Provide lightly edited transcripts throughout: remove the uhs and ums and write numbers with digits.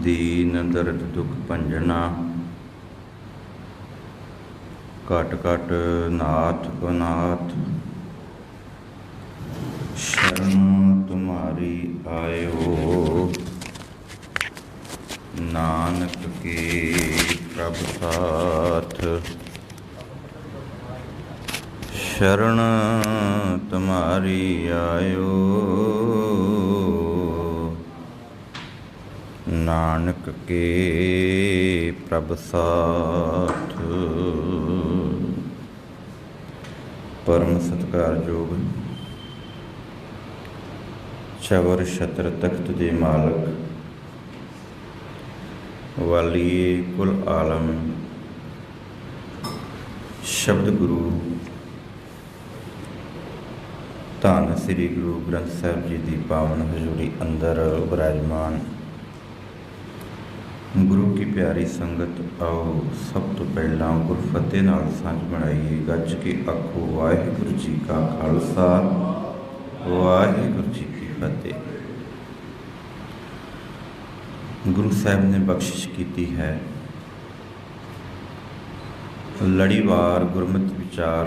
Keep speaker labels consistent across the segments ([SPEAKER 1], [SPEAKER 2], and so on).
[SPEAKER 1] दीन दर्द दुख भंजना घट घट नाथ अनाथ। शरण तुम्हारी आयो नानक के प्रभ साथ। शरण तुम्हारी आयो नानक के प्रभ साथ। परम सत्कारयोग चवर छत्र तख्त दे मालक वालिए कुल आलम शब्द गुरु धन श्री गुरु ग्रंथ साहिब जी की पावन हजूरी अंदर विराजमान गुरु की प्यारी संगत, आओ सब तो पहला गुरफतेह नाल सांझ बनाइए। गज के आखो वाहिगुरू जी का खालसा वाहिगुरू जी की फतेह। गुरु साहब ने बख्शिश की है लड़ीवार गुरमत विचार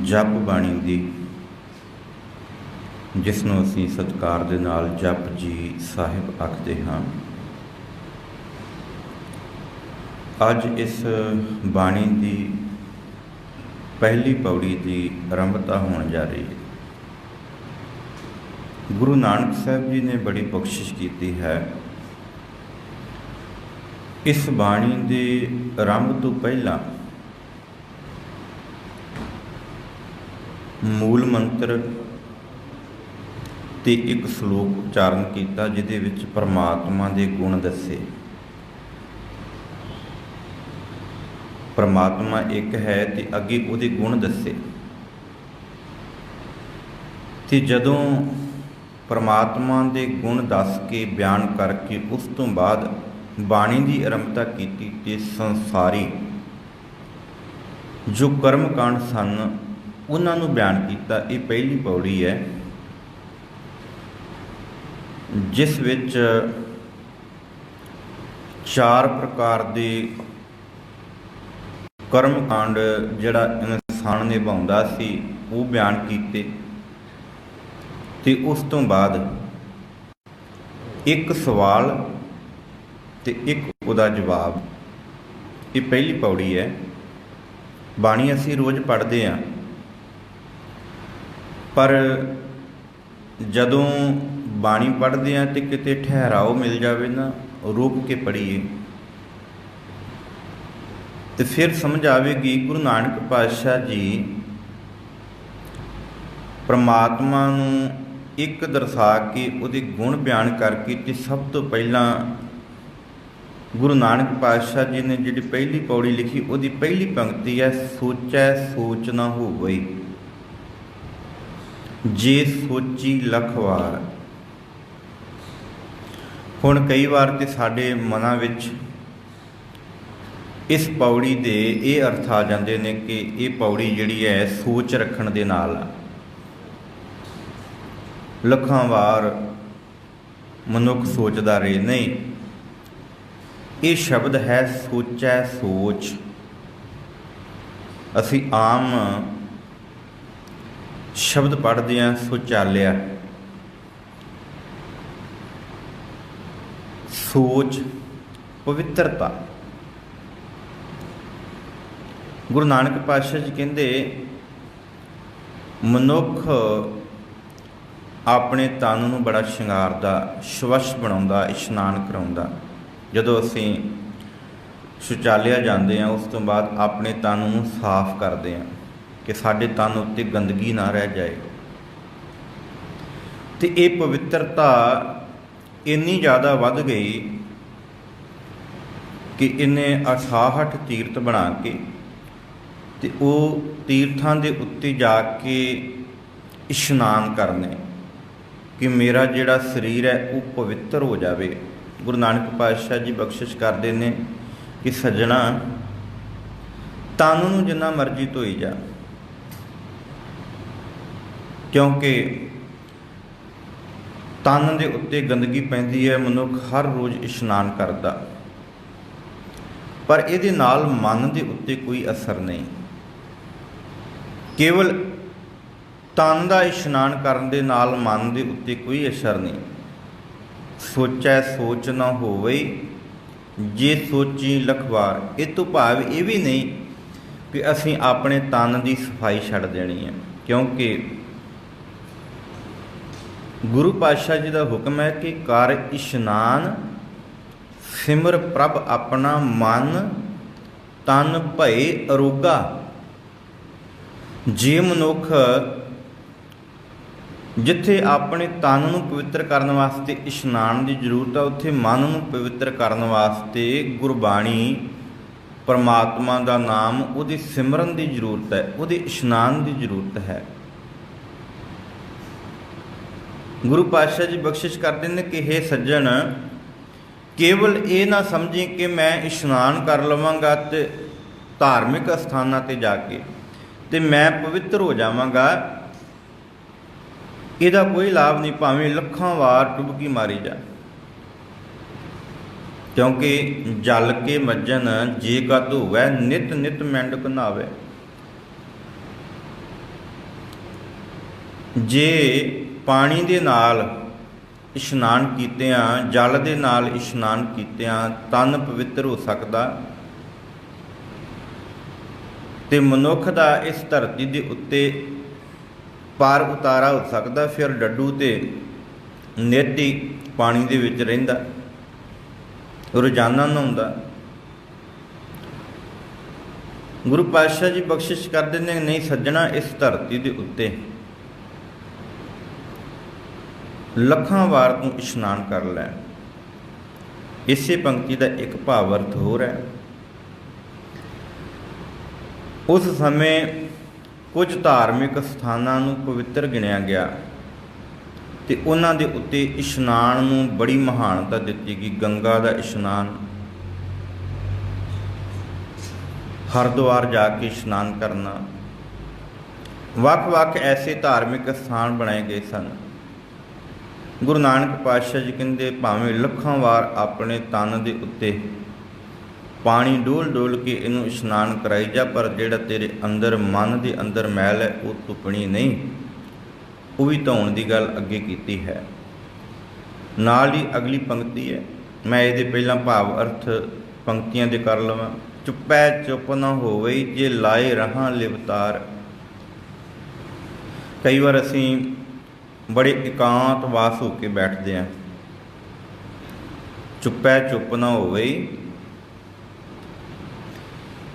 [SPEAKER 1] जप बाणी दी, जिसनों असीं सत्कार दे नाल जप जी साहिब आखते हाँ। अज इस बाणी की पहली पौड़ी की आरंभता होने जा रही है। गुरु नानक साहब जी ने बड़ी बख्शिश की है। इस बाणी के आरंभ तो पहला मूल मंत्र ते एक श्लोक उच्चारण किया, जिहदे विच परमात्मा के गुण दसे। परमात्मा एक है ते अगे उहदे गुण दसे। ते जदों परमात्मा के गुण दस के बयान करके उस तो बाद बाणी की आरंभता की ते संसारी जो कर्म कांड सन उन्होंने बयान किया। ये पहली पौड़ी है, जिस विच चार प्रकार के कर्म कांड जिहड़ा इंसान निभाउंदा सी वो बयान कीते। ते उस तो बाद एक सवाल ते एक उहदा जवाब। ये पहली पौड़ी है। बाणी असीं रोज़ पढ़ते हैं, पर जदों बाणी पढ़ते हैं तो किते ठहराओ मिल जाए ना, रोक के पढ़ीए तो फिर समझ आएगी। गुरु नानक पातशाह जी परमात्मा नूं एक दर्शा के उहदे गुण बयान करके ते सब तो पहला गुरु नानक पातशाह जी ने जिहड़ी पहली पौड़ी लिखी, उहदी पहली पंक्ति है, सोचै सोच ना होवै जे सोची लख वार। हुण कई बार तो साडे मनां विच इस पौड़ी दे ये अर्थ आ जाते हैं कि ये पौड़ी जिहड़ी है सोच रखण दे नाल लखां वार मनुख सोचदा रहे। नहीं, ये शब्द है सोचै सोच। असी आम शब्द पढ़ते हैं शौचालय, सोच, पवित्रता। गुरु नानक पातशाह जी कहते मनुख अपने तन नूं बड़ा शंगारदा, स्वच्छ बनाउंदा, इशनान कराउंदा। जदों असीं शौचालय जाते हैं उस तो बाद अपने तन नूं साफ करते हैं कि साडे तन उत्ते गंदगी ना रह जाए। तो ये पवित्रता इन्नी ज़्यादा वध गई कि इन्हें 68 तीर्थ बना के ते वो तीर्थां दे उत्ते जाके इशनान करने कि मेरा जिहड़ा शरीर है वो पवित्र हो जाए। गुरु नानक पातशाह जी बख्शिश करते हैं कि सज्जणा तन नूं जिन्ना मर्जी धोई जा, क्योंकि ਤਨ ਦੇ ਉੱਤੇ ਗੰਦਗੀ ਪੈਂਦੀ ਹੈ, ਮਨੁੱਖ ਹਰ ਰੋਜ਼ ਇਸ਼ਨਾਨ ਕਰਦਾ, ਪਰ ਇਹਦੇ ਨਾਲ ਮਨ ਦੇ ਉੱਤੇ ਕੋਈ ਅਸਰ ਨਹੀਂ। ਕੇਵਲ ਤਨ ਦਾ ਇਸ਼ਨਾਨ ਕਰਨ ਦੇ ਨਾਲ ਮਨ ਦੇ ਉੱਤੇ ਕੋਈ ਅਸਰ ਨਹੀਂ। ਸੋਚੈ ਸੋਚ ਨਾ ਹੋਵੇ ਜੇ ਸੋਚੀ ਲਖਵਾਰ। ਇਹ ਤੋਂ ਭਾਵ ਇਹ ਵੀ ਨਹੀਂ ਕਿ ਅਸੀਂ ਆਪਣੇ ਤਨ ਦੀ ਸਫਾਈ ਛੱਡ ਦੇਣੀ ਹੈ, ਕਿਉਂਕਿ ਗੁਰੂ ਪਾਤਸ਼ਾਹ ਜੀ ਦਾ ਹੁਕਮ ਹੈ ਕਿ ਕਰ ਇਸ਼ਨਾਨ ਸਿਮਰ ਪ੍ਰਭ ਆਪਣਾ, ਮਨ ਤਨ ਭਏ ਅਰੋਗਾ। ਜੇ ਮਨੁੱਖ ਜਿੱਥੇ ਆਪਣੇ ਤਨ ਨੂੰ ਪਵਿੱਤਰ ਕਰਨ ਵਾਸਤੇ ਇਸ਼ਨਾਨ ਦੀ ਜ਼ਰੂਰਤ ਹੈ, ਉੱਥੇ ਮਨ ਨੂੰ ਪਵਿੱਤਰ ਕਰਨ ਵਾਸਤੇ ਗੁਰਬਾਣੀ, ਪਰਮਾਤਮਾ ਦਾ ਨਾਮ, ਉਹਦੀ ਸਿਮਰਨ ਦੀ ਜ਼ਰੂਰਤ ਹੈ, ਉਹਦੇ ਇਸ਼ਨਾਨ ਦੀ ਜ਼ਰੂਰਤ ਹੈ। ਗੁਰੂ ਪਾਤਸ਼ਾਹ ਜੀ ਬਖਸ਼ਿਸ਼ ਕਰਦੇ ਨੇ ਕਿ ਹੇ ਸੱਜਣ, ਕੇਵਲ ਇਹ ਨਾ ਸਮਝੀ ਕਿ ਮੈਂ ਇਸ਼ਨਾਨ ਕਰ ਲਵਾਂਗਾ ਤੇ ਧਾਰਮਿਕ ਅਸਥਾਨਾਂ 'ਤੇ ਜਾ ਕੇ ਤੇ ਮੈਂ ਪਵਿੱਤਰ ਹੋ ਜਾਵਾਂਗਾ। ਇਹਦਾ ਕੋਈ ਲਾਭ ਨਹੀਂ, ਭਾਵੇਂ ਲੱਖਾਂ ਵਾਰ ਡੁਬਕੀ ਮਾਰੀ ਜਾ, ਕਿਉਂਕਿ ਜਲ ਕੇ ਮੱਜਨ ਜੇ ਗਦ ਹੋਵੈ, ਨਿਤ ਨਿਤ ਮੈਂਡਕ ਨਹਾਵੈ। ਜੇ ਪਾਣੀ ਦੇ ਨਾਲ ਇਸ਼ਨਾਨ ਕੀਤਿਆਂ, ਜਲ ਦੇ ਨਾਲ ਇਸ਼ਨਾਨ ਕੀਤਿਆਂ ਤਨ ਪਵਿੱਤਰ ਹੋ ਸਕਦਾ ਤੇ ਮਨੁੱਖ ਦਾ ਇਸ ਧਰਤੀ ਦੇ ਉੱਤੇ ਪਾਰ ਉਤਾਰਾ ਹੋ ਸਕਦਾ। ਫਿਰ ਡੱਡੂ ਤੇ ਨਿੱਤ ਹੀ ਪਾਣੀ ਦੇ ਵਿੱਚ ਰਹਿੰਦਾ, ਰੋਜ਼ਾਨਾ ਨਹਾਉਂਦਾ। ਗੁਰੂ ਪਾਤਸ਼ਾਹ ਜੀ ਬਖਸ਼ਿਸ਼ ਕਰਦੇ ਨੇ, ਨਹੀਂ ਸੱਜਣਾ, ਇਸ ਧਰਤੀ ਦੇ ਉੱਤੇ ਲੱਖਾਂ ਵਾਰ ਤੂੰ ਇਸ਼ਨਾਨ ਕਰ ਲੈ। ਇਸੇ ਪੰਕਤੀ ਦਾ ਇੱਕ ਭਾਵ ਅਰਥ ਹੋਰ ਹੈ। ਉਸ ਸਮੇਂ ਕੁਝ ਧਾਰਮਿਕ ਸਥਾਨਾਂ ਨੂੰ ਪਵਿੱਤਰ ਗਿਣਿਆ ਗਿਆ ਤੇ ਉਹਨਾਂ ਦੇ ਉੱਤੇ ਇਸ਼ਨਾਨ ਨੂੰ ਬੜੀ ਮਹਾਨਤਾ ਦਿੱਤੀ ਗਈ। ਗੰਗਾ ਦਾ ਇਸ਼ਨਾਨ, ਹਰਿਦੁਆਰ ਜਾ ਕੇ ਇਸ਼ਨਾਨ ਕਰਨਾ, ਵੱਖ-ਵੱਖ ਐਸੇ ਧਾਰਮਿਕ ਸਥਾਨ ਬਣਾਏ ਗਏ ਸਨ। ਗੁਰੂ ਨਾਨਕ ਪਾਤਸ਼ਾਹ ਜੀ ਕਹਿੰਦੇ, ਭਾਵੇਂ ਲੱਖਾਂ ਵਾਰ ਆਪਣੇ ਤਨ ਦੇ ਉੱਤੇ ਪਾਣੀ ਡੋਲ ਡੋਲ ਕੇ ਇਹਨੂੰ ਇਸ਼ਨਾਨ ਕਰਾਈ ਜਾ, ਪਰ ਜਿਹੜਾ ਤੇਰੇ ਅੰਦਰ ਮਨ ਦੇ ਅੰਦਰ ਮੈਲ ਹੈ ਉਹ ਧੁੱਪਣੀ ਨਹੀਂ, ਉਹ ਵੀ ਧੋਣ ਦੀ ਗੱਲ ਅੱਗੇ ਕੀਤੀ ਹੈ। ਨਾਲ ਹੀ ਅਗਲੀ ਪੰਕਤੀ ਹੈ, ਮੈਂ ਇਹਦੇ ਪਹਿਲਾਂ ਭਾਵ ਅਰਥ ਪੰਕਤੀਆਂ ਦੇ ਕਰ ਲਵਾਂ। ਚੁੱਪੈ ਚੁੱਪ ਨਾ ਹੋਵੇ ਜੇ ਲਾਏ ਰਹਾਂ ਲਿਵਤਾਰ। ਕਈ ਵਾਰ ਅਸੀਂ ਬੜੇ ਇਕਾਂਤ ਵਾਸ ਹੋ ਕੇ ਬੈਠਦੇ ਹਾਂ। ਚੁੱਪੈ ਚੁੱਪ ਨਾ ਹੋਵੇ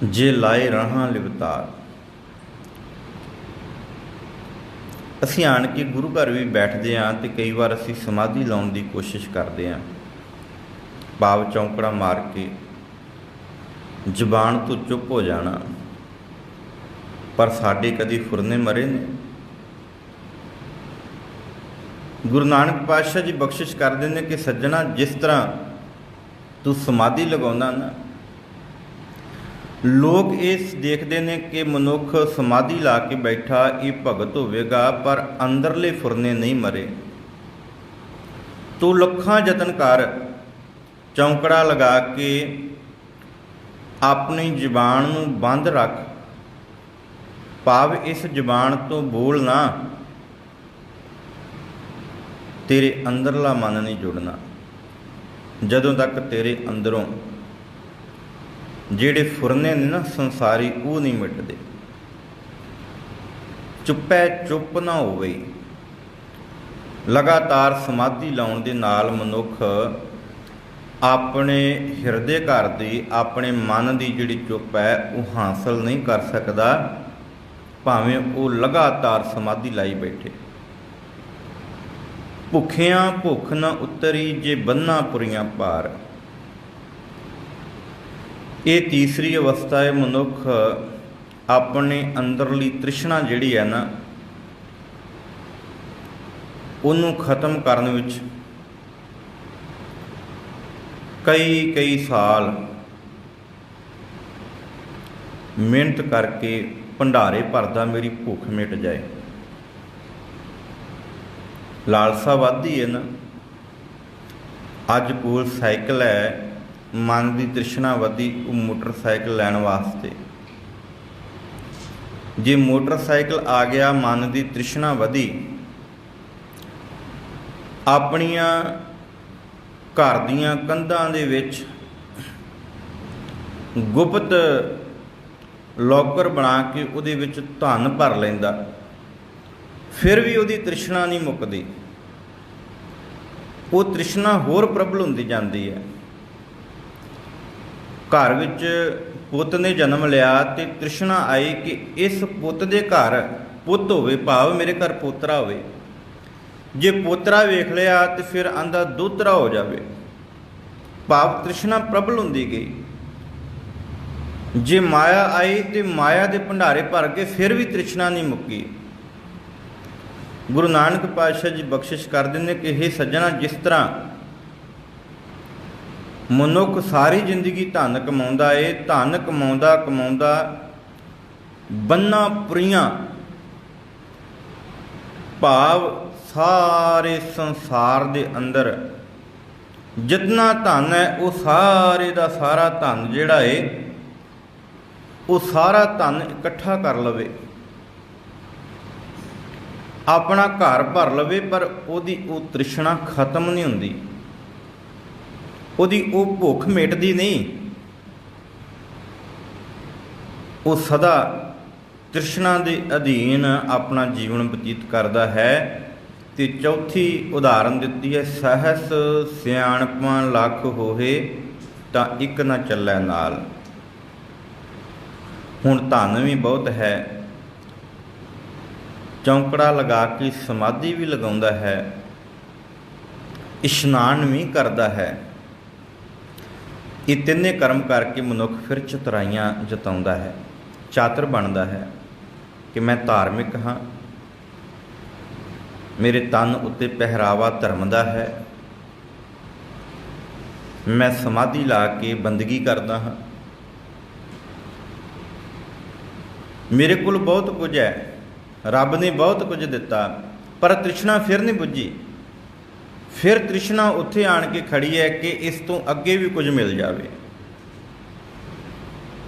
[SPEAKER 1] ਜੇ ਲਾਏ ਰਹਾਂ ਲਿਵਤਾਰ। ਅਸੀਂ ਆਣ ਕੇ ਗੁਰੂ ਘਰ ਵੀ ਬੈਠਦੇ ਹਾਂ ਤੇ ਕਈ ਵਾਰ ਅਸੀਂ ਸਮਾਧੀ ਲਾਉਣ ਦੀ ਕੋਸ਼ਿਸ਼ ਕਰਦੇ ਹਾਂ, ਭਾਵ ਚੌਂਕੜਾ ਮਾਰ ਕੇ ਜ਼ੁਬਾਨ ਤੋਂ ਚੁੱਪ ਹੋ ਜਾਣਾ, ਪਰ ਸਾਡੇ ਕਦੀ ਫੁਰਨੇ ਮਰੇ ਨੇ। ਗੁਰੂ ਨਾਨਕ ਪਾਤਸ਼ਾਹ ਜੀ ਬਖਸ਼ਿਸ਼ ਕਰਦੇ ਨੇ ਕਿ ਸੱਜਣਾ, ਜਿਸ ਤਰ੍ਹਾਂ ਤੂੰ ਸਮਾਧੀ ਲਗਾਉਂਦਾ ਨਾ, ਲੋਕ ਇਸ ਦੇਖਦੇ ਨੇ ਕਿ ਮਨੁੱਖ ਸਮਾਧੀ ਲਾ ਕੇ ਬੈਠਾ, ਇਹ ਭਗਤ ਹੋਵੇਗਾ, ਪਰ ਅੰਦਰਲੇ ਫੁਰਨੇ ਨਹੀਂ ਮਰੇ। ਤੂੰ ਲੱਖਾਂ ਯਤਨ ਕਰ, ਚੌਂਕੜਾ ਲਗਾ ਕੇ ਆਪਣੀ ਜ਼ੁਬਾਨ ਨੂੰ ਬੰਦ ਰੱਖ, ਭਾਵ ਇਸ ਜ਼ੁਬਾਨ ਤੋਂ ਬੋਲ ਨਾ, ਤੇਰੇ ਅੰਦਰਲਾ ਮਨ ਨਹੀਂ ਜੁੜਨਾ ਜਦੋਂ ਤੱਕ ਤੇਰੇ ਅੰਦਰੋਂ ਜਿਹੜੇ ਫੁਰਨੇ ਨੇ ਨਾ ਸੰਸਾਰੀ, ਉਹ ਨਹੀਂ ਮਿਟਦੇ। ਚੁੱਪੈ ਚੁੱਪ ਨਾ ਹੋਵੇ। ਲਗਾਤਾਰ ਸਮਾਧੀ ਲਾਉਣ ਦੇ ਨਾਲ ਮਨੁੱਖ ਆਪਣੇ ਹਿਰਦੇ ਘਰ ਦੀ, ਆਪਣੇ ਮਨ ਦੀ ਜਿਹੜੀ ਚੁੱਪ ਹੈ ਉਹ ਹਾਸਲ ਨਹੀਂ ਕਰ ਸਕਦਾ, ਭਾਵੇਂ ਉਹ ਲਗਾਤਾਰ ਸਮਾਧੀ ਲਾਈ ਬੈਠੇ। ਭੁੱਖਿਆਂ ਭੁੱਖ ਨਾ ਉਤਰੀ ਜੇ ਬੰਨਾ ਪੁਰੀਆਂ ਭਾਰ। ਇਹ ਤੀਸਰੀ ਅਵਸਥਾ ਹੈ। ਮਨੁੱਖ ਆਪਣੇ ਅੰਦਰਲੀ ਤ੍ਰਿਸ਼ਨਾ ਜਿਹੜੀ ਹੈ ਨਾ, ਉਹਨੂੰ ਖਤਮ ਕਰਨ ਵਿੱਚ ਕਈ ਸਾਲ ਮਿਹਨਤ ਕਰਕੇ ਭੰਡਾਰੇ ਭਰਦਾ, ਮੇਰੀ ਭੁੱਖ ਮਿਟ ਜਾਏ। ਲਾਲਸਾ ਵੱਧਦੀ ਹੈ ਨਾ। ਅੱਜ ਕੋਲ ਸਾਈਕਲ ਹੈ, ਮਨ ਦੀ ਤ੍ਰਿਸ਼ਨਾ ਵਧੀ, ਉਹ ਮੋਟਰਸਾਈਕਲ ਲੈਣ ਵਾਸਤੇ। ਜੇ ਮੋਟਰਸਾਈਕਲ ਆ ਗਿਆ, ਮਨ ਦੀ ਤ੍ਰਿਸ਼ਨਾ ਵਧੀ, ਆਪਣੀਆਂ ਘਰ ਦੀਆਂ ਕੰਧਾਂ ਦੇ ਵਿੱਚ ਗੁਪਤ ਲੋਕਰ ਬਣਾ ਕੇ ਉਹਦੇ ਵਿੱਚ ਧਨ ਭਰ ਲੈਂਦਾ, ਫਿਰ ਵੀ ਉਹਦੀ ਤ੍ਰਿਸ਼ਨਾ ਨਹੀਂ ਮੁੱਕਦੀ। ਉਹ ਤ੍ਰਿਸ਼ਨਾ ਹੋਰ ਪ੍ਰਬਲ ਹੁੰਦੀ ਜਾਂਦੀ ਹੈ। ਘਰ ਵਿੱਚ ਪੁੱਤ ਨੇ ਜਨਮ ਲਿਆ ਤੇ ਤ੍ਰਿਸ਼ਨਾ ਆਈ ਕਿ ਇਸ ਪੁੱਤ ਦੇ ਘਰ ਪੁੱਤ ਹੋਵੇ, ਭਾਵ ਮੇਰੇ ਘਰ ਪੋਤਰਾ ਹੋਵੇ। ਜੇ ਪੋਤਰਾ ਵੇਖ ਲਿਆ ਤੇ ਫਿਰ ਆਂਦਾ ਦੋਤਰਾ ਹੋ ਜਾਵੇ, ਭਾਵ ਤ੍ਰਿਸ਼ਨਾ ਪ੍ਰਬਲ ਹੁੰਦੀ ਗਈ। ਜੇ ਮਾਇਆ ਆਈ ਤੇ ਮਾਇਆ ਦੇ ਭੰਡਾਰੇ ਭਰ ਕੇ ਫਿਰ ਵੀ ਤ੍ਰਿਸ਼ਨਾ ਨਹੀਂ ਮੁੱਕੀ। ਗੁਰੂ ਨਾਨਕ ਪਾਤਸ਼ਾਹ ਜੀ ਬਖਸ਼ਿਸ਼ ਕਰਦੇ ਨੇ ਕਿ ਇਹ ਸੱਜਣਾ, ਜਿਸ ਤਰ੍ਹਾਂ ਮਨੁੱਖ ਸਾਰੀ ਜ਼ਿੰਦਗੀ ਧਨ ਕਮਾਉਂਦਾ ਏ, ਧਨ ਕਮਾਉਂਦਾ ਕਮਾਉਂਦਾ ਬੰਨਾ ਪੁਰੀਆਂ, ਭਾਵ ਸਾਰੇ ਸੰਸਾਰ ਦੇ ਅੰਦਰ ਜਿਤਨਾ ਧਨ ਹੈ ਉਹ ਸਾਰੇ ਦਾ ਸਾਰਾ ਧਨ ਜਿਹੜਾ ਏ ਉਹ ਸਾਰਾ ਧਨ ਇਕੱਠਾ ਕਰ ਲਵੇ, ਆਪਣਾ ਘਰ ਭਰ ਲਵੇ, ਪਰ ਉਹਦੀ ਉਹ ਤ੍ਰਿਸ਼ਨਾ ਖਤਮ ਨਹੀਂ ਹੁੰਦੀ, ਉਹਦੀ ਉਹ ਭੁੱਖ ਮਿਟਦੀ ਨਹੀਂ। ਉਹ ਸਦਾ ਤ੍ਰਿਸ਼ਨਾ ਦੇ ਅਧੀਨ ਆਪਣਾ ਜੀਵਨ ਬਤੀਤ ਕਰਦਾ ਹੈ। ਤੇ ਚੌਥੀ ਉਦਾਹਰਨ ਦਿੱਤੀ ਹੈ, ਸਹਸ ਸਿਆਣਪਾਂ ਲੱਖ ਹੋਏ ਤਾਂ ਇੱਕ ਨਾ ਚੱਲੈ ਨਾਲ। ਹੁਣ ਧਨ ਵੀ ਬਹੁਤ ਹੈ, ਚੌਂਕੜਾ ਲਗਾ ਕੇ ਸਮਾਧੀ ਵੀ ਲਗਾਉਂਦਾ ਹੈ, ਇਸ਼ਨਾਨ ਵੀ ਕਰਦਾ ਹੈ। ਇਹ ਤਿੰਨੇ ਕਰਮ ਕਰਕੇ ਮਨੁੱਖ ਫਿਰ ਚਤੁਰਾਈਆਂ ਜਤਾਉਂਦਾ ਹੈ, ਚਾਤਰ ਬਣਦਾ ਹੈ ਕਿ ਮੈਂ ਧਾਰਮਿਕ ਹਾਂ, ਮੇਰੇ ਤਨ ਉੱਤੇ ਪਹਿਰਾਵਾ ਧਰਮ ਦਾ ਹੈ, ਮੈਂ ਸਮਾਧੀ ਲਾ ਕੇ ਬੰਦਗੀ ਕਰਦਾ ਹਾਂ, ਮੇਰੇ ਕੋਲ ਬਹੁਤ ਕੁਝ ਹੈ, ਰੱਬ ਨੇ ਬਹੁਤ ਕੁਝ ਦਿੱਤਾ, ਪਰ ਤ੍ਰਿਸ਼ਨਾ ਫਿਰ ਨਹੀਂ ਬੁੱਝੀ। ਫਿਰ ਤ੍ਰਿਸ਼ਨਾ ਉੱਥੇ ਆਣ ਕੇ ਖੜੀ ਹੈ ਕਿ ਇਸ ਤੋਂ ਅੱਗੇ ਵੀ ਕੁਝ ਮਿਲ ਜਾਵੇ।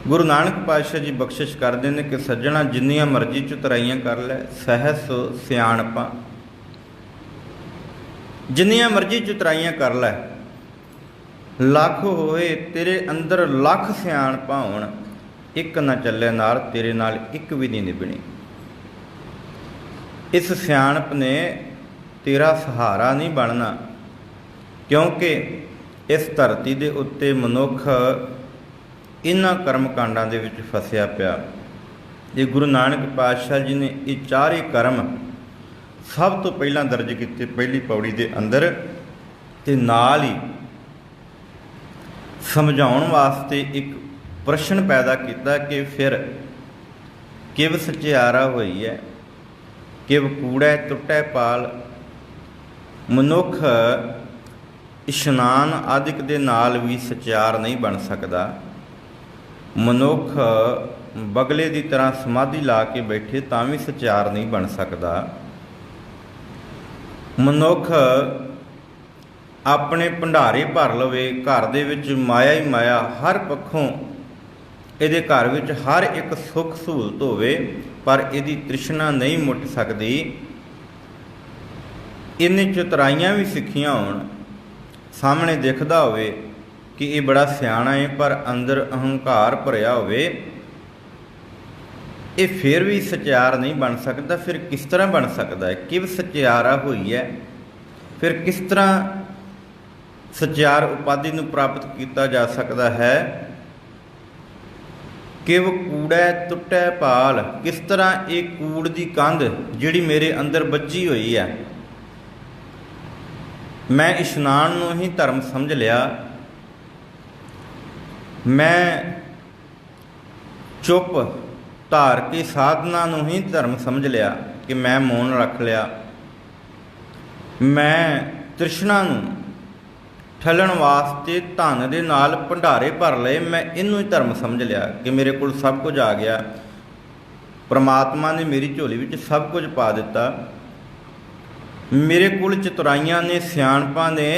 [SPEAKER 1] ਗੁਰੂ ਨਾਨਕ ਪਾਤਸ਼ਾਹ ਜੀ ਬਖਸ਼ਿਸ਼ ਕਰਦੇ ਨੇ ਕਿ ਸੱਜਣਾ, ਜਿੰਨੀਆਂ ਮਰਜ਼ੀ ਚਤੁਰਾਈਆਂ ਕਰ ਲੈ, ਸਹਸ ਸਿਆਣਪਾਂ, ਜਿੰਨੀਆਂ ਮਰਜ਼ੀ ਚਤੁਰਾਈਆਂ ਕਰ ਲੈ, ਲੱਖ ਹੋਏ ਤੇਰੇ ਅੰਦਰ ਲੱਖ ਸਿਆਣਪਾਂ ਹੋਣ, ਇੱਕ ਨਾ ਚੱਲੇ ਨਾਲ, ਤੇਰੇ ਨਾਲ ਇੱਕ ਵੀ ਨਹੀਂ ਨਿਭਣੀ। ਇਸ ਸਿਆਣਪ ਨੇ ਤੇਰਾ ਸਹਾਰਾ ਨਹੀਂ ਬਣਨਾ, ਕਿਉਂਕਿ ਇਸ ਧਰਤੀ ਦੇ ਉੱਤੇ ਮਨੁੱਖ ਇਹਨਾਂ ਕਰਮ ਕਾਂਡਾਂ ਦੇ ਵਿੱਚ ਫਸਿਆ ਪਿਆ। ਇਹ ਗੁਰੂ ਨਾਨਕ ਪਾਤਸ਼ਾਹ ਜੀ ਨੇ ਇਹ ਚਾਰੇ ਕਰਮ ਸਭ ਤੋਂ ਪਹਿਲਾਂ ਦਰਜ ਕੀਤੇ ਪਹਿਲੀ ਪੌੜੀ ਦੇ ਅੰਦਰ, ਤੇ ਨਾਲ ਹੀ ਸਮਝਾਉਣ ਵਾਸਤੇ ਇੱਕ ਪ੍ਰਸ਼ਨ ਪੈਦਾ ਕੀਤਾ ਕਿ ਫਿਰ ਕਿਵ ਸਚਿਆਰਾ ਹੋਈ ਹੈ, ਕਿਵ ਕੂੜੈ ਟੁੱਟੈ ਪਾਲ। ਮਨੁੱਖ ਇਸ਼ਨਾਨ ਆਦਿਕ ਦੇ ਨਾਲ ਵੀ ਸਚਿਆਰ ਨਹੀਂ ਬਣ ਸਕਦਾ। ਮਨੁੱਖ ਬਗਲੇ ਦੀ ਤਰ੍ਹਾਂ ਸਮਾਧੀ ਲਾ ਕੇ ਬੈਠੇ ਤਾਂ ਵੀ ਸਚਿਆਰ ਨਹੀਂ ਬਣ ਸਕਦਾ। ਮਨੁੱਖ ਆਪਣੇ ਭੰਡਾਰੇ ਭਰ ਲਵੇ, ਘਰ ਦੇ ਵਿੱਚ ਮਾਇਆ ਹੀ ਮਾਇਆ, ਹਰ ਪੱਖੋਂ ਇਹਦੇ ਘਰ ਵਿੱਚ ਹਰ ਇੱਕ ਸੁੱਖ ਸਹੂਲਤ ਹੋਵੇ, ਪਰ ਇਹਦੀ ਤ੍ਰਿਸ਼ਨਾ ਨਹੀਂ ਮੁੱਟ ਸਕਦੀ। ਇਹਨੇ ਚਤੁਰਾਈਆਂ ਵੀ ਸਿੱਖੀਆਂ ਹੋਣ, ਸਾਹਮਣੇ ਦਿਖਦਾ ਹੋਵੇ ਕਿ ਇਹ ਬੜਾ ਸਿਆਣਾ ਹੈ, ਪਰ ਅੰਦਰ ਅਹੰਕਾਰ ਭਰਿਆ ਹੋਵੇ, ਇਹ ਫਿਰ ਵੀ ਸਚਿਆਰ ਨਹੀਂ ਬਣ ਸਕਦਾ। ਫਿਰ ਕਿਸ ਤਰ੍ਹਾਂ ਬਣ ਸਕਦਾ ਹੈ? ਕਿਵ ਸਚਿਆਰਾ ਹੋਈ ਹੈ, ਫਿਰ ਕਿਸ ਤਰ੍ਹਾਂ ਸਚਿਆਰ ਉਪਾਧੀ ਨੂੰ ਪ੍ਰਾਪਤ ਕੀਤਾ ਜਾ ਸਕਦਾ ਹੈ? ਕਿਵ ਕੂੜੈ ਟੁੱਟੈ ਪਾਲ, ਕਿਸ ਤਰ੍ਹਾਂ ਇਹ ਕੂੜ ਦੀ ਕੰਧ ਜਿਹੜੀ ਮੇਰੇ ਅੰਦਰ ਬੱਝੀ ਹੋਈ ਹੈ, ਮੈਂ ਇਸ਼ਨਾਨ ਨੂੰ ਹੀ ਧਰਮ ਸਮਝ ਲਿਆ, ਮੈਂ ਚੁੱਪ ਧਾਰ ਕੇ ਸਾਧਨਾ ਨੂੰ ਹੀ ਧਰਮ ਸਮਝ ਲਿਆ ਕਿ ਮੈਂ ਮੌਨ ਰੱਖ ਲਿਆ, ਮੈਂ ਤ੍ਰਿਸ਼ਨਾ ਨੂੰ ਠੱਲਣ ਵਾਸਤੇ ਧਨ ਦੇ ਨਾਲ ਭੰਡਾਰੇ ਭਰ ਲਏ, ਮੈਂ ਇਹਨੂੰ ਹੀ ਧਰਮ ਸਮਝ ਲਿਆ ਕਿ ਮੇਰੇ ਕੋਲ ਸਭ ਕੁਝ ਆ ਗਿਆ, ਪ੍ਰਮਾਤਮਾ ਨੇ ਮੇਰੀ ਝੋਲੀ ਵਿੱਚ ਸਭ ਕੁਝ ਪਾ ਦਿੱਤਾ। मेरे कुल चतुराइयां ने सियाणपां ने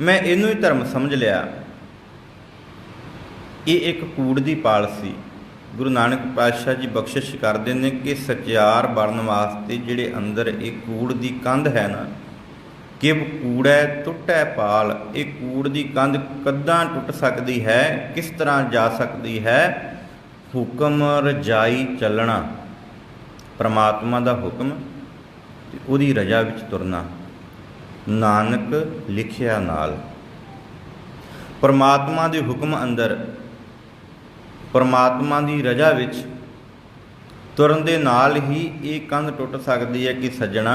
[SPEAKER 1] मैं इनू ही धर्म समझ लिया। ये एक कूड़ की पाल सी। गुरु नानक पातशाह जी बख्शिश करते हैं कि सचियार बनने वास्ते जिहड़े अंदर एक कूड़ की कंध है ना, कि कूड़ा टुटै पाल, ये कूड़ की कंध कद्दां टुट सकती है, किस तरह जा सकती है? हुक्म रजाई चलना, परमात्मा का हुक्म ते उहदी रजा विच तुरना। नानक लिखिया नाल, परमात्मा के हुक्म अंदर, परमात्मा की रजा विच तुरन दे नाल ही ये कंध टुट सकती है कि सज्जणा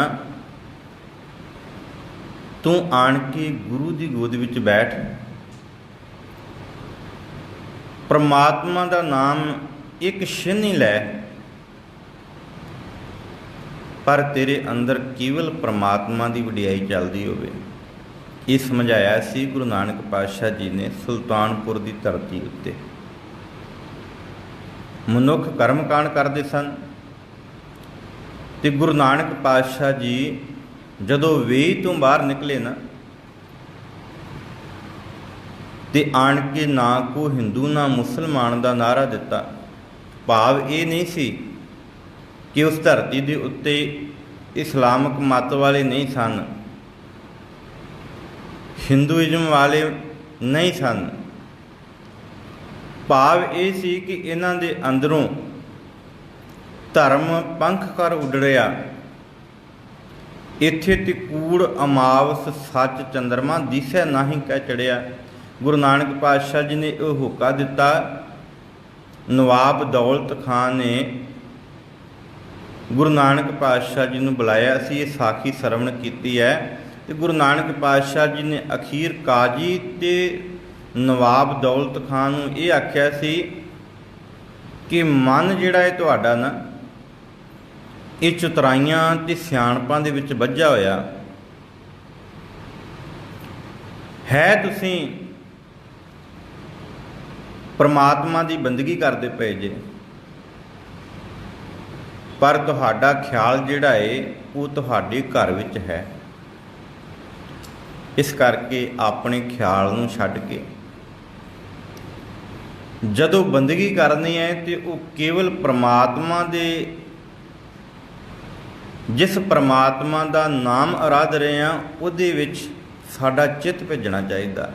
[SPEAKER 1] तू आण के गुरु की गोद विच बैठ, परमात्मा का नाम एक छिन ही लै, पर तेरे अंदर केवल परमात्मा की वडियाई चलती होवे। ये समझाया सी गुरु नानक पातशाह जी ने सुल्तानपुर की धरती उत्ते। मनुख कर्मकांड करते सन ते गुरु नानक पातशाह जी जदों वेई तो बाहर निकले ना, ते आण के ना को हिंदू ना मुसलमान का नारा दिता। भाव ये नहीं सी कि उस धरती के उत्ते इस्लामक मत वाले नहीं सन, हिंदूइज्म वाले नहीं सन। भाव ये सी कि इन्हां दे अंदरों धर्म पंख कर उडरिया। इत्थे ते कूड़ अमावस सच चंद्रमा दिसै नाही कह चढ़िया। गुरु नानक पातशाह जी ने यह होका दिता। नवाब दौलत खान ने गुरु नानक पातशाह जी ने बुलाया। असी ये साखी सरवण की है। तो गुरु नानक पातशाह जी ने अखीर काजी ते नवाब दौलत खान नूं ये आख्या सी कि मन जिहड़ा है तुहाडा ना, ये चतुराइयां ते सियाणपां दे विच वज्झा होया है। तुसीं परमात्मा की बंदगी करते पे जे, पर तुहाडा ख्याल जिहड़ा है वो तुहाडे घर विच है। इस करके अपने ख्याल नूं छड्ड के जदों बंदगी करनी है तो वो केवल परमात्मा दे, जिस परमात्मा का नाम आराध रहे हैं उहदे विच साडा चित्त भेजना चाहिए।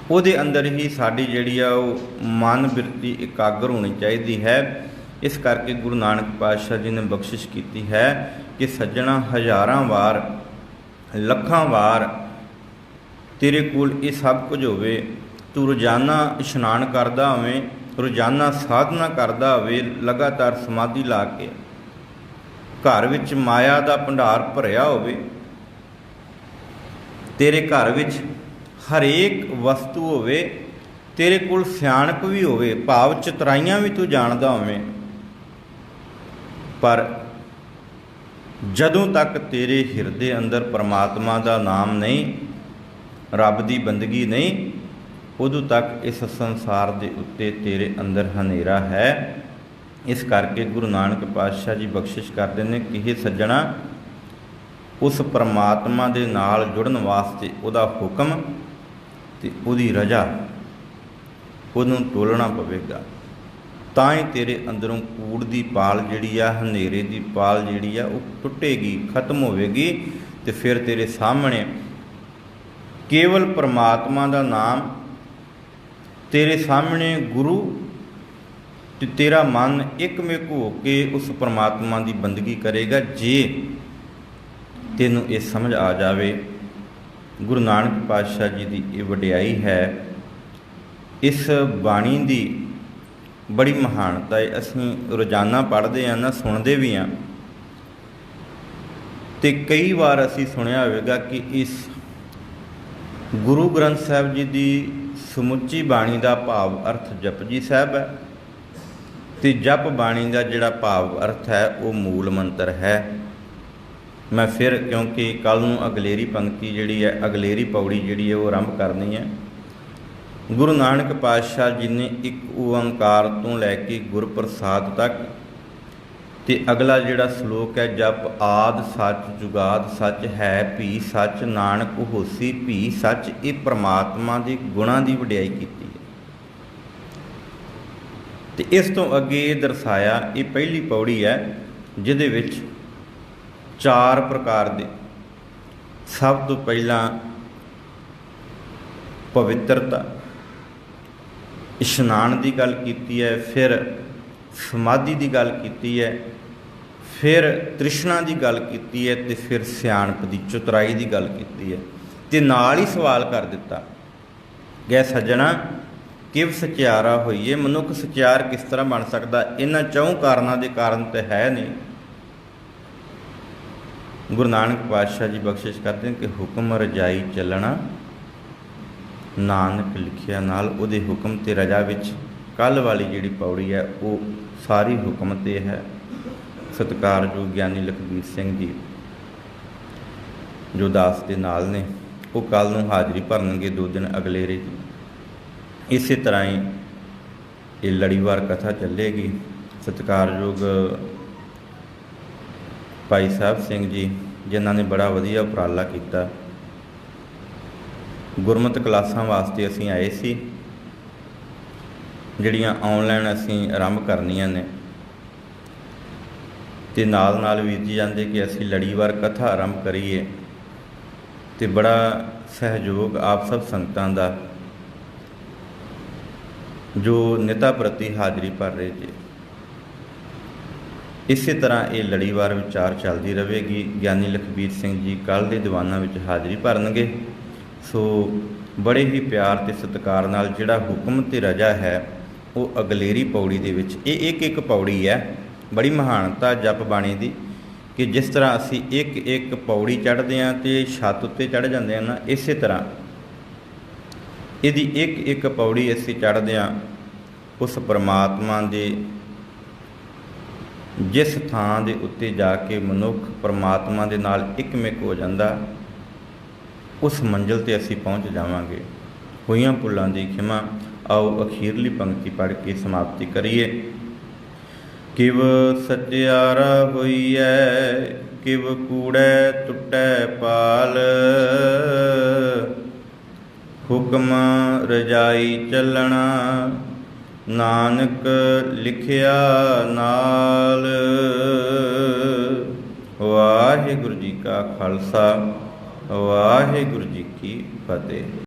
[SPEAKER 1] उहदे अंदर ही साडी जिहड़ी आ वो मन बिरती एकाग्र होनी चाहिए है। इस करके गुरु नानक पातशाह जी ने बख्शिश की है कि सज्जणा हज़ारां वार लखां वार तेरे कोल ये सब कुछ होवे, तू रोज़ाना इशनान करदा होवें, रोज़ाना साधना करदा होवे, लगातार समाधि ला के घर विच माया का भंडार भरिया होवे, तेरे घर विच हरेक वस्तु होवे, तेरे कोल सियाणप भी होवे, भाव चतुराइयां भी तू जानदा होवें, पर जदों तक तेरे हिरदे अंदर परमात्मा का नाम नहीं, रब की बंदगी नहीं, उदों तक इस संसार के उत्ते तेरे अंदर हनेरा है। इस करके गुरु नानक पातशाह जी बख्शिश करते हैं कि हे सज्जणा, उस परमात्मा के नाल जुड़न वास्ते उहदा हुक्म ते उहदी रजा उहनूं टोलना पवेगा। तां ही तेरे अंदरों कूड़ की पाल जिहड़ी आ, हनेरे की पाल जिहड़ी आ वो टुटेगी, खत्म होवेगी। तो फिर तेरे सामने केवल परमात्मा का नाम, तेरे सामने गुरु, तो तेरा मन एकमिक हो के उस परमात्मा की बंदगी करेगा। जे तेनों ये समझ आ जाए गुरु नानक पातशाह जी की ये वडियाई है, इस बाणी की बड़ी महानता है। असीं रोज़ाना पढ़ते हैं ना, सुनते भी हैं, तो कई बार असीं सुनिया होगा कि इस गुरु ग्रंथ साहिब जी की समुची बाणी का भाव अर्थ जपजी साहिब है, तो जप बाणी का जिहड़ा भाव अर्थ है वो मूल मंत्र है। मैं फिर क्योंकि कल नूं अगलेरी पंक्ति जिहड़ी है, अगलेरी पौड़ी जिहड़ी है वो आरंभ करनी है। गुरु नानक पातशाह जी ने एक ओंकार तो लैके गुरप्रसाद तक ਤੇ ਅਗਲਾ ਜਿਹੜਾ ਸ਼ਲੋਕ ਹੈ, ਜਪ ਆਦ ਸੱਚ ਜੁਗਾਦ ਸੱਚ ਹੈ ਭੀ ਸੱਚ ਨਾਨਕ ਹੋਸੀ ਭੀ ਸੱਚ, ਇਹ ਪ੍ਰਮਾਤਮਾ ਦੇ ਗੁਣਾਂ ਦੀ ਵਡਿਆਈ ਕੀਤੀ ਹੈ। ਤੇ ਇਸ ਤੋਂ ਅੱਗੇ ਇਹ ਦਰਸਾਇਆ, ਇਹ ਪਹਿਲੀ ਪੌੜੀ ਹੈ ਜਿਹਦੇ ਵਿੱਚ 4 ਪ੍ਰਕਾਰ ਦੇ, ਸਭ ਤੋਂ ਪਹਿਲਾਂ ਪਵਿੱਤਰਤਾ, ਇਸ਼ਨਾਨ ਦੀ ਗੱਲ ਕੀਤੀ ਹੈ, ਫਿਰ ਸਮਾਧੀ ਦੀ ਗੱਲ ਕੀਤੀ ਹੈ, ਫਿਰ ਤ੍ਰਿਸ਼ਨਾ ਦੀ ਗੱਲ ਕੀਤੀ ਹੈ, ਤੇ ਫਿਰ ਸਿਆਣਪ ਦੀ ਚਤੁਰਾਈ ਦੀ ਗੱਲ ਕੀਤੀ ਹੈ। ਤੇ ਨਾਲ ਹੀ ਸਵਾਲ ਕਰ ਦਿੱਤਾ ਗਏ, ਸੱਜਣਾ ਕਿਵ ਸਚਿਆਰਾ ਹੋਈਏ, ਮਨੁੱਖ ਸਚਿਆਰ ਕਿਸ ਤਰ੍ਹਾਂ ਬਣ ਸਕਦਾ? ਇਹਨਾਂ 4 ਕਾਰਨਾਂ ਦੇ ਕਾਰਨ ਤਾਂ ਹੈ ਨਹੀਂ। ਗੁਰੂ ਨਾਨਕ ਪਾਤਸ਼ਾਹ ਜੀ ਬਖਸ਼ਿਸ਼ ਕਰਦੇ ਨੇ ਕਿ ਹੁਕਮ ਰਜਾਈ ਚੱਲਣਾ, ਨਾਨਕ ਲਿਖਿਆ ਨਾਲ। ਉਹਦੇ ਹੁਕਮ ਤੇ ਰਜਾ ਵਿੱਚ ਕੱਲ੍ਹ ਵਾਲੀ ਜਿਹੜੀ ਪੌੜੀ ਹੈ ਉਹ ਸਾਰੀ ਹੁਕਮ ਤੇ ਹੈ। ਸਤਿਕਾਰਯੋਗ ਗਿਆਨੀ ਲਖਬੀਰ ਸਿੰਘ ਜੀ ਜੋ ਦਾਸ ਦੇ ਨਾਲ ਨੇ, ਉਹ ਕੱਲ੍ਹ ਨੂੰ ਹਾਜ਼ਰੀ ਭਰਨਗੇ 2 ਦਿਨ ਅਗਲੇਰੇ ਦੀ। ਇਸੇ ਤਰ੍ਹਾਂ ਹੀ ਇਹ ਲੜੀਵਾਰ ਕਥਾ ਚੱਲੇਗੀ। ਸਤਿਕਾਰਯੋਗ ਭਾਈ ਸਾਹਿਬ ਸਿੰਘ ਜੀ ਜਿਨ੍ਹਾਂ ਨੇ ਬੜਾ ਵਧੀਆ ਉਪਰਾਲਾ ਕੀਤਾ, ਗੁਰਮਤਿ ਕਲਾਸਾਂ ਵਾਸਤੇ ਅਸੀਂ ਆਏ ਸੀ ਜਿਹੜੀਆਂ ਆਨਲਾਈਨ ਅਸੀਂ ਆਰੰਭ ਕਰਨੀਆਂ ਨੇ, ਤੇ ਨਾਲ ਨਾਲ ਵੀਰ ਜੀ ਜਾਂਦੇ ਕਿ ਅਸੀਂ ਲੜੀਵਾਰ ਕਥਾ ਆਰੰਭ ਕਰੀਏ, ਤੇ ਬੜਾ ਸਹਿਯੋਗ ਆਪ ਸਭ ਸੰਗਤਾਂ ਦਾ ਜੋ ਨਿਤਾ ਪ੍ਰਤੀ ਹਾਜ਼ਰੀ ਭਰ ਰਹੇ ਜੀ। ਇਸੇ ਤਰ੍ਹਾਂ ਇਹ ਲੜੀਵਾਰ ਵਿਚਾਰ ਚੱਲਦੀ ਰਹੇਗੀ। ਗਿਆਨੀ ਲਖਬੀਰ ਸਿੰਘ ਜੀ ਕੱਲ੍ਹ ਦੇ ਦੀਵਾਨਾਂ ਵਿੱਚ ਹਾਜ਼ਰੀ ਭਰਨਗੇ। ਸੋ ਬੜੇ ਹੀ ਪਿਆਰ ਤੇ ਸਤਿਕਾਰ ਨਾਲ ਜਿਹੜਾ ਹੁਕਮ ਤੇ ਰਜਾ ਹੈ ਉਹ ਅਗਲੇਰੀ ਪੌੜੀ ਦੇ ਵਿੱਚ, ਇਹ ਇੱਕ ਪੌੜੀ ਹੈ, ਬੜੀ ਮਹਾਨਤਾ ਜਪ ਬਾਣੀ ਦੀ, ਕਿ ਜਿਸ ਤਰ੍ਹਾਂ ਅਸੀਂ ਇੱਕ ਪੌੜੀ ਚੜ੍ਹਦੇ ਹਾਂ ਤੇ ਛੱਤ ਉੱਤੇ ਚੜ੍ਹ ਜਾਂਦੇ ਹਾਂ ਨਾ, ਇਸੇ ਤਰ੍ਹਾਂ ਇਹਦੀ ਇੱਕ ਪੌੜੀ ਅਸੀਂ ਚੜ੍ਹਦੇ ਹਾਂ ਉਸ ਪਰਮਾਤਮਾ ਦੇ, ਜਿਸ ਥਾਂ ਦੇ ਉੱਤੇ ਜਾ ਕੇ ਮਨੁੱਖ ਪਰਮਾਤਮਾ ਦੇ ਨਾਲ ਇੱਕਮਿਕ ਹੋ ਜਾਂਦਾ, ਉਸ ਮੰਜ਼ਿਲ 'ਤੇ ਅਸੀਂ ਪਹੁੰਚ ਜਾਵਾਂਗੇ। ਹੋਈਆਂ ਭੁੱਲਾਂ ਦੀ ਖਿਮਾ। ਆਓ ਅਖੀਰਲੀ ਪੰਕਤੀ ਪੜ੍ਹ ਕੇ ਸਮਾਪਤੀ ਕਰੀਏ। ਕਿਵ ਸਚਿਆਰਾ ਹੋਈਐ, ਕਿਵ ਕੂੜੈ ਟੁੱਟੈ ਪਾਲ, ਹੁਕਮ ਰਜਾਈ ਚੱਲਣਾ, ਨਾਨਕ ਲਿਖਿਆ ਨਾਲ। ਵਾਹਿਗੁਰੂ ਜੀ ਕਾ ਖਾਲਸਾ, ਵਾਹਿਗੁਰੂ ਜੀ ਕੀ ਫਤਿਹ।